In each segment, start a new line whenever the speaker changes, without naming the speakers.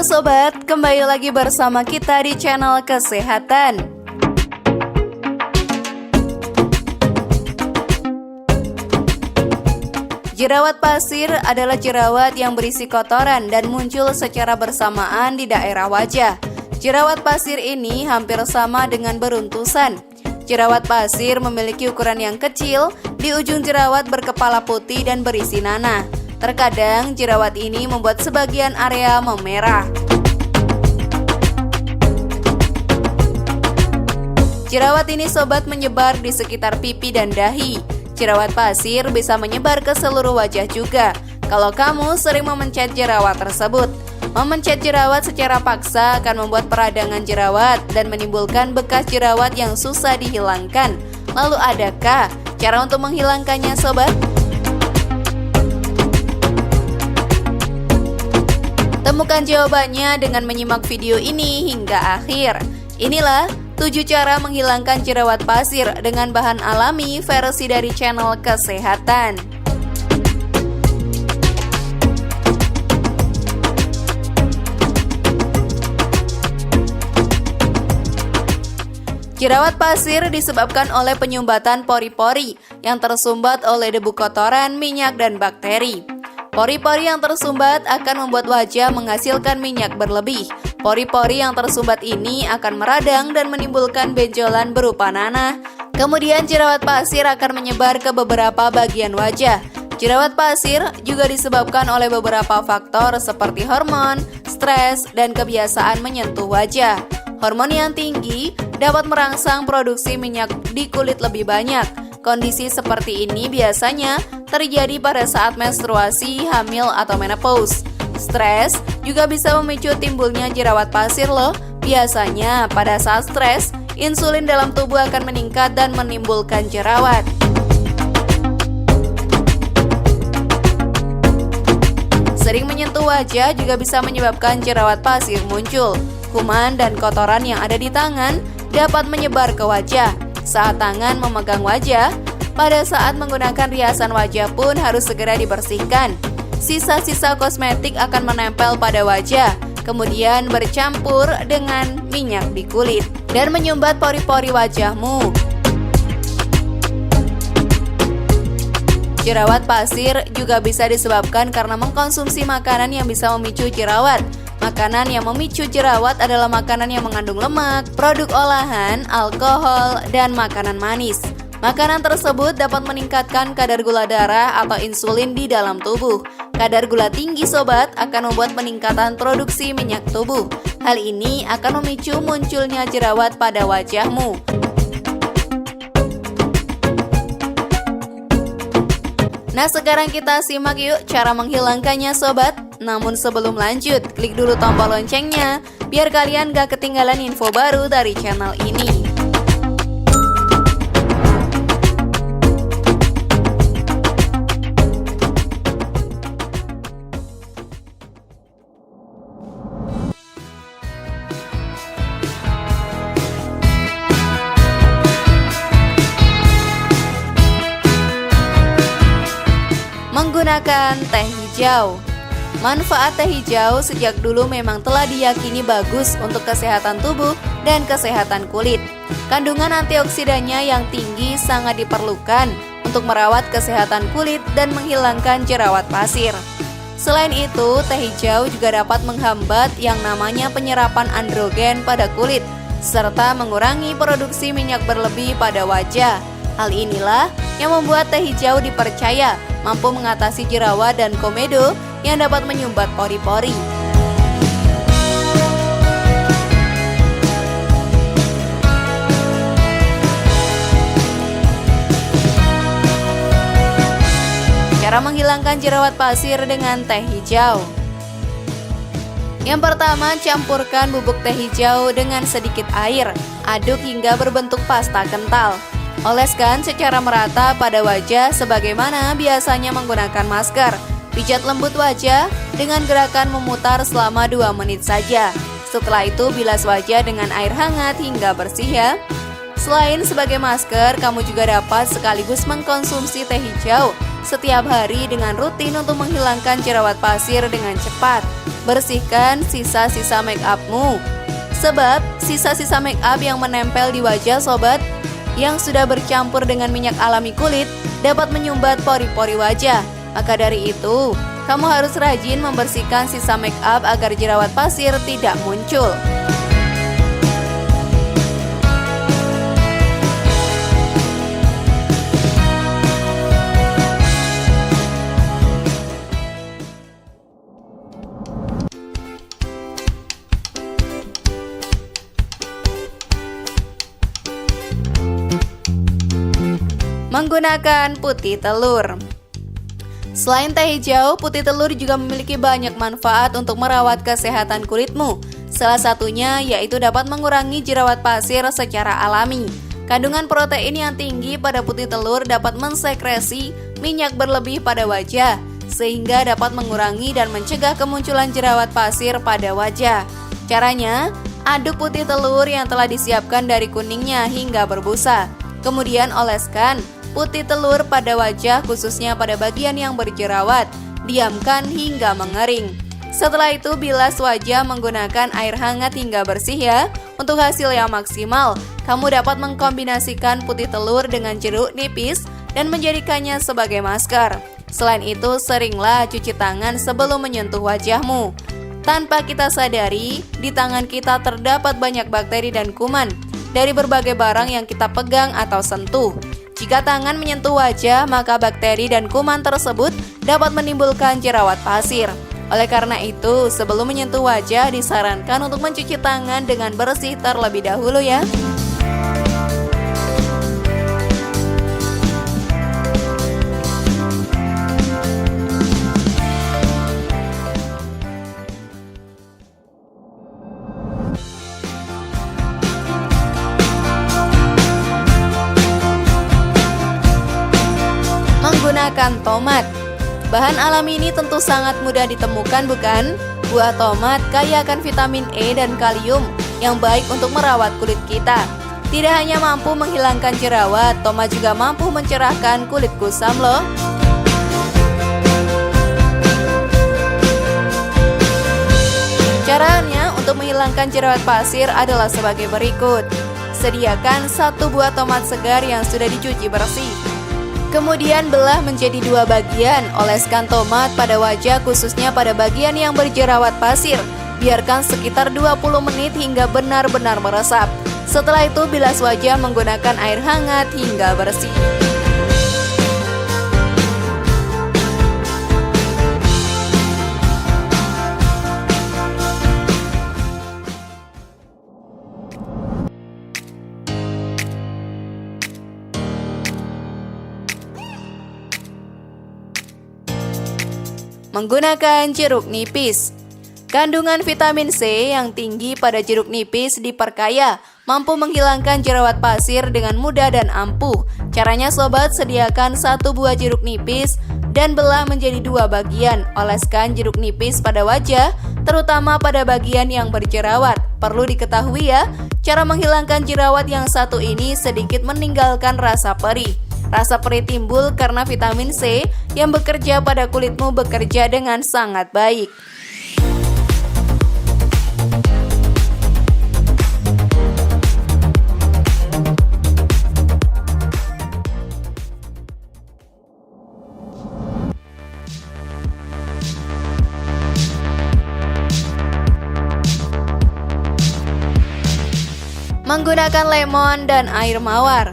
Halo sobat, kembali lagi bersama kita di channel kesehatan. Jerawat pasir adalah jerawat yang berisi kotoran dan muncul secara bersamaan di daerah wajah. Jerawat pasir ini hampir sama dengan beruntusan. Jerawat pasir memiliki ukuran yang kecil, di ujung jerawat berkepala putih dan berisi nanah. Terkadang jerawat ini membuat sebagian area memerah. Jerawat ini sobat menyebar di sekitar pipi dan dahi. Jerawat pasir bisa menyebar ke seluruh wajah juga kalau kamu sering memencet jerawat tersebut. Memencet jerawat secara paksa akan membuat peradangan jerawat dan menimbulkan bekas jerawat yang susah dihilangkan. Lalu adakah cara untuk menghilangkannya sobat? Temukan jawabannya dengan menyimak video ini hingga akhir. Inilah 7 cara menghilangkan jerawat pasir dengan bahan alami versi dari channel kesehatan. Jerawat pasir disebabkan oleh penyumbatan pori-pori yang tersumbat oleh debu kotoran, minyak, dan bakteri. Pori-pori yang tersumbat akan membuat wajah menghasilkan minyak berlebih. Pori-pori yang tersumbat ini akan meradang dan menimbulkan benjolan berupa nanah. Kemudian jerawat pasir akan menyebar ke beberapa bagian wajah. Jerawat pasir juga disebabkan oleh beberapa faktor seperti hormon, stres, dan kebiasaan menyentuh wajah. Hormon yang tinggi dapat merangsang produksi minyak di kulit lebih banyak. Kondisi seperti ini biasanya terjadi pada saat menstruasi, hamil, atau menopause. Stres juga bisa memicu timbulnya jerawat pasir loh. Biasanya pada saat stres, insulin dalam tubuh akan meningkat dan menimbulkan jerawat. Sering menyentuh wajah juga bisa menyebabkan jerawat pasir muncul. Kuman dan kotoran yang ada di tangan dapat menyebar ke wajah. Saat tangan memegang wajah, pada saat menggunakan riasan wajah pun harus segera dibersihkan. Sisa-sisa kosmetik akan menempel pada wajah, kemudian bercampur dengan minyak di kulit dan menyumbat pori-pori wajahmu. Jerawat pasir juga bisa disebabkan karena mengkonsumsi makanan yang bisa memicu jerawat. Makanan yang memicu jerawat adalah makanan yang mengandung lemak, produk olahan, alkohol, dan makanan manis. Makanan tersebut dapat meningkatkan kadar gula darah atau insulin di dalam tubuh. Kadar gula tinggi sobat akan membuat peningkatan produksi minyak tubuh. Hal ini akan memicu munculnya jerawat pada wajahmu. Nah, sekarang kita simak yuk cara menghilangkannya sobat. Namun sebelum lanjut, klik dulu tombol loncengnya biar kalian gak ketinggalan info baru dari channel ini. Menggunakan teh hijau. Manfaat teh hijau sejak dulu memang telah diyakini bagus untuk kesehatan tubuh dan kesehatan kulit. Kandungan antioksidannya yang tinggi sangat diperlukan untuk merawat kesehatan kulit dan menghilangkan jerawat pasir. Selain itu, teh hijau juga dapat menghambat yang namanya penyerapan androgen pada kulit, serta mengurangi produksi minyak berlebih pada wajah. Hal inilah yang membuat teh hijau dipercaya mampu mengatasi jerawat dan komedo yang dapat menyumbat pori-pori. Cara menghilangkan jerawat pasir dengan teh hijau. Yang pertama, campurkan bubuk teh hijau dengan sedikit air. Aduk hingga berbentuk pasta kental. Oleskan secara merata pada wajah sebagaimana biasanya menggunakan masker. Pijat lembut wajah dengan gerakan memutar selama 2 menit saja. Setelah itu bilas wajah dengan air hangat hingga bersih ya. Selain sebagai masker, kamu juga dapat sekaligus mengkonsumsi teh hijau setiap hari dengan rutin untuk menghilangkan jerawat pasir dengan cepat. Bersihkan sisa-sisa make upmu. Sebab sisa-sisa make up yang menempel di wajah sobat yang sudah bercampur dengan minyak alami kulit dapat menyumbat pori-pori wajah. Maka dari itu, kamu harus rajin membersihkan sisa make up agar jerawat pasir tidak muncul. Menggunakan putih telur. Selain teh hijau, putih telur juga memiliki banyak manfaat untuk merawat kesehatan kulitmu. Salah satunya yaitu dapat mengurangi jerawat pasir secara alami. Kandungan protein yang tinggi pada putih telur dapat mensekresi minyak berlebih pada wajah, sehingga dapat mengurangi dan mencegah kemunculan jerawat pasir pada wajah. Caranya, aduk putih telur yang telah disiapkan dari kuningnya hingga berbusa. Kemudian oleskan putih telur pada wajah khususnya pada bagian yang berjerawat. Diamkan hingga mengering. Setelah itu bilas wajah menggunakan air hangat hingga bersih ya. Untuk hasil yang maksimal, kamu dapat mengkombinasikan putih telur dengan jeruk nipis dan menjadikannya sebagai masker. Selain itu, seringlah cuci tangan sebelum menyentuh wajahmu. Tanpa kita sadari, di tangan kita terdapat banyak bakteri dan kuman dari berbagai barang yang kita pegang atau sentuh. Jika tangan menyentuh wajah, maka bakteri dan kuman tersebut dapat menimbulkan jerawat pasir. Oleh karena itu, sebelum menyentuh wajah disarankan untuk mencuci tangan dengan bersih terlebih dahulu ya. Menggunakan tomat. Bahan alami ini tentu sangat mudah ditemukan bukan? Buah tomat kaya akan vitamin E dan kalium yang baik untuk merawat kulit kita. Tidak hanya mampu menghilangkan jerawat, tomat juga mampu mencerahkan kulit kusam loh. Caranya untuk menghilangkan jerawat pasir adalah sebagai berikut. Sediakan 1 buah tomat segar yang sudah dicuci bersih. Kemudian belah menjadi 2 bagian, oleskan tomat pada wajah khususnya pada bagian yang berjerawat pasir. Biarkan sekitar 20 menit hingga benar-benar meresap. Setelah itu bilas wajah menggunakan air hangat hingga bersih. Menggunakan jeruk nipis. Kandungan vitamin C yang tinggi pada jeruk nipis diperkaya, mampu menghilangkan jerawat pasir dengan mudah dan ampuh. Caranya sobat, sediakan 1 buah jeruk nipis dan belah menjadi 2 bagian. Oleskan jeruk nipis pada wajah, terutama pada bagian yang berjerawat. Perlu diketahui ya, cara menghilangkan jerawat yang satu ini sedikit meninggalkan rasa perih. Rasa perih timbul karena vitamin C yang bekerja pada kulitmu bekerja dengan sangat baik. Menggunakan lemon dan air mawar.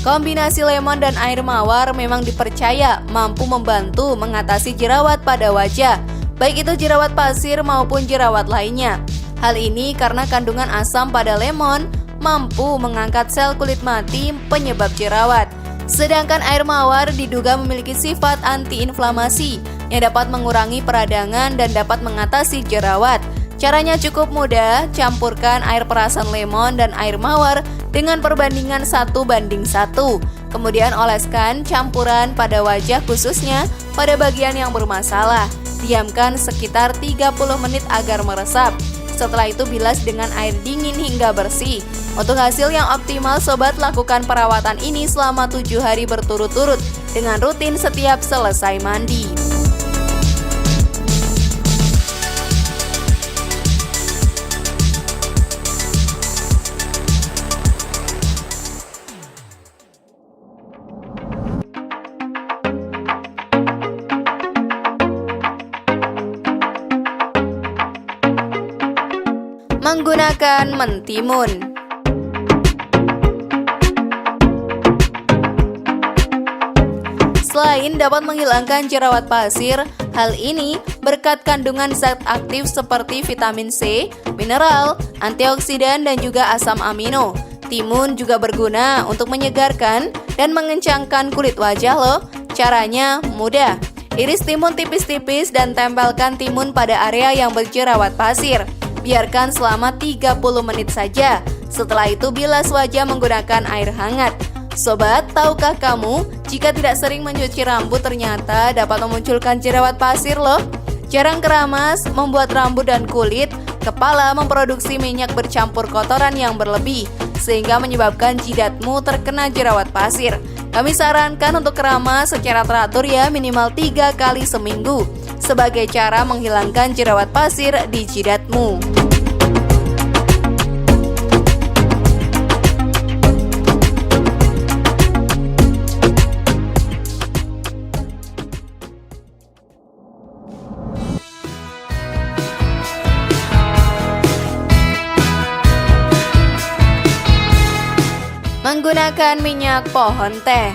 Kombinasi lemon dan air mawar memang dipercaya mampu membantu mengatasi jerawat pada wajah, baik itu jerawat pasir maupun jerawat lainnya. Hal ini karena kandungan asam pada lemon mampu mengangkat sel kulit mati penyebab jerawat. Sedangkan air mawar diduga memiliki sifat antiinflamasi yang dapat mengurangi peradangan dan dapat mengatasi jerawat. Caranya cukup mudah, campurkan air perasan lemon dan air mawar dengan perbandingan 1:1. Kemudian oleskan campuran pada wajah khususnya pada bagian yang bermasalah. Diamkan sekitar 30 menit agar meresap. Setelah itu bilas dengan air dingin hingga bersih. Untuk hasil yang optimal sobat, lakukan perawatan ini selama 7 hari berturut-turut dengan rutin setiap selesai mandi. Menggunakan mentimun. Selain dapat menghilangkan jerawat pasir, hal ini berkat kandungan zat aktif seperti vitamin C, mineral, antioksidan, dan juga asam amino. Timun juga berguna untuk menyegarkan dan mengencangkan kulit wajah loh. Caranya mudah. Iris timun tipis-tipis dan tempelkan timun pada area yang berjerawat pasir. Biarkan selama 30 menit saja. Setelah itu bilas wajah menggunakan air hangat. Sobat, tahukah kamu jika tidak sering mencuci rambut ternyata dapat memunculkan jerawat pasir loh? Jarang keramas membuat rambut dan kulit kepala memproduksi minyak bercampur kotoran yang berlebih sehingga menyebabkan jidatmu terkena jerawat pasir. Kami sarankan untuk keramas secara teratur ya, minimal 3 kali seminggu sebagai cara menghilangkan jerawat pasir di jidatmu. Menggunakan minyak pohon teh.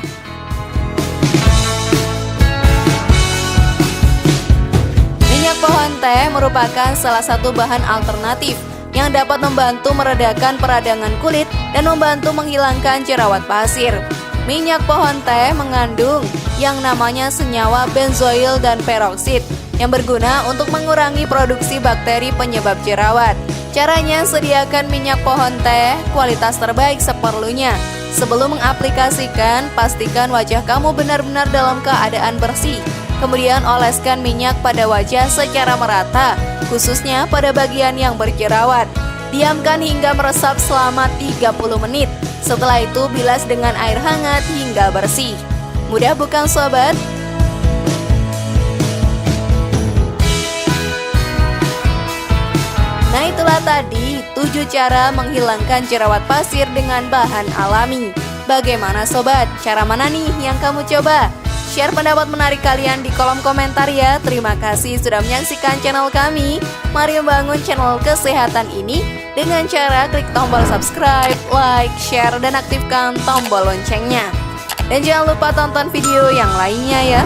Minyak pohon teh merupakan salah satu bahan alternatif yang dapat membantu meredakan peradangan kulit dan membantu menghilangkan jerawat pasir. Minyak pohon teh mengandung yang namanya senyawa benzoil dan peroksid yang berguna untuk mengurangi produksi bakteri penyebab jerawat. Caranya, sediakan minyak pohon teh kualitas terbaik seperlunya. Sebelum mengaplikasikan, pastikan wajah kamu benar-benar dalam keadaan bersih. Kemudian oleskan minyak pada wajah secara merata, khususnya pada bagian yang berjerawat. Diamkan hingga meresap selama 30 menit. Setelah itu bilas dengan air hangat hingga bersih. Mudah bukan sobat? Nah, itulah tadi 7 cara menghilangkan jerawat pasir dengan bahan alami. Bagaimana sobat? Cara mana nih yang kamu coba? Share pendapat menarik kalian di kolom komentar ya. Terima kasih sudah menyaksikan channel kami. Mari membangun channel kesehatan ini dengan cara klik tombol subscribe, like, share, dan aktifkan tombol loncengnya. Dan jangan lupa tonton video yang lainnya ya.